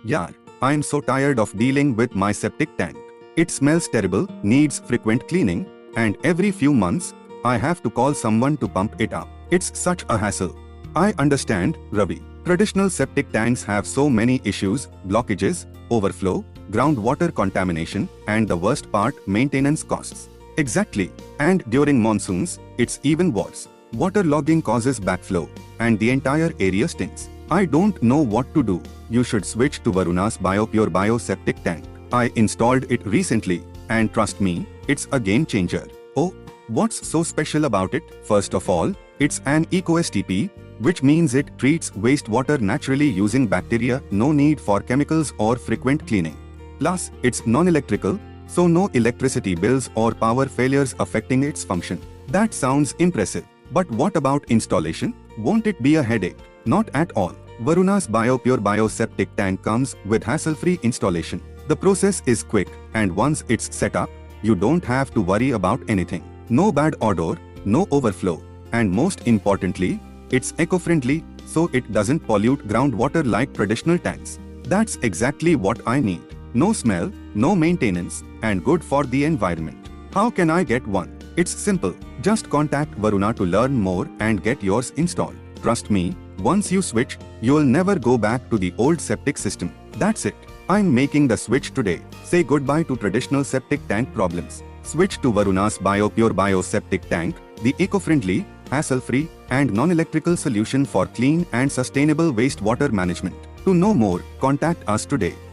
Yaar, I'm so tired of dealing with my septic tank. It smells terrible, needs frequent cleaning, and every few months, I have to call someone to pump it up. It's such a hassle. I understand, Ravi. Traditional septic tanks have so many issues: blockages, overflow, groundwater contamination, and the worst part, maintenance costs. Exactly. And during monsoons, it's even worse. Waterlogging causes backflow, and the entire area stinks. I don't know what to do. You should switch to Varuna's BioPure Bioseptic tank. I installed it recently, and trust me, it's a game changer. Oh, what's so special about it? First of all, it's an eco-STP, which means it treats wastewater naturally using bacteria, no need for chemicals or frequent cleaning. Plus, it's non-electrical, so no electricity bills or power failures affecting its function. That sounds impressive. But what about installation? Won't it be a headache? Not at all. Varuna's BioPure Bioseptic tank comes with hassle-free installation. The process is quick, and once it's set up, you don't have to worry about anything. No bad odor, no overflow, and most importantly, it's eco-friendly, so it doesn't pollute groundwater like traditional tanks. That's exactly what I need. No smell, no maintenance, and good for the environment. How can I get one? It's simple. Just contact Varuna to learn more and get yours installed. Trust me, once you switch, you'll never go back to the old septic system. That's it. I'm making the switch today. Say goodbye to traditional septic tank problems. Switch to Varuna's BioPure Bioseptic tank, the eco-friendly, hassle-free, and non-electrical solution for clean and sustainable wastewater management. To know more, contact us today.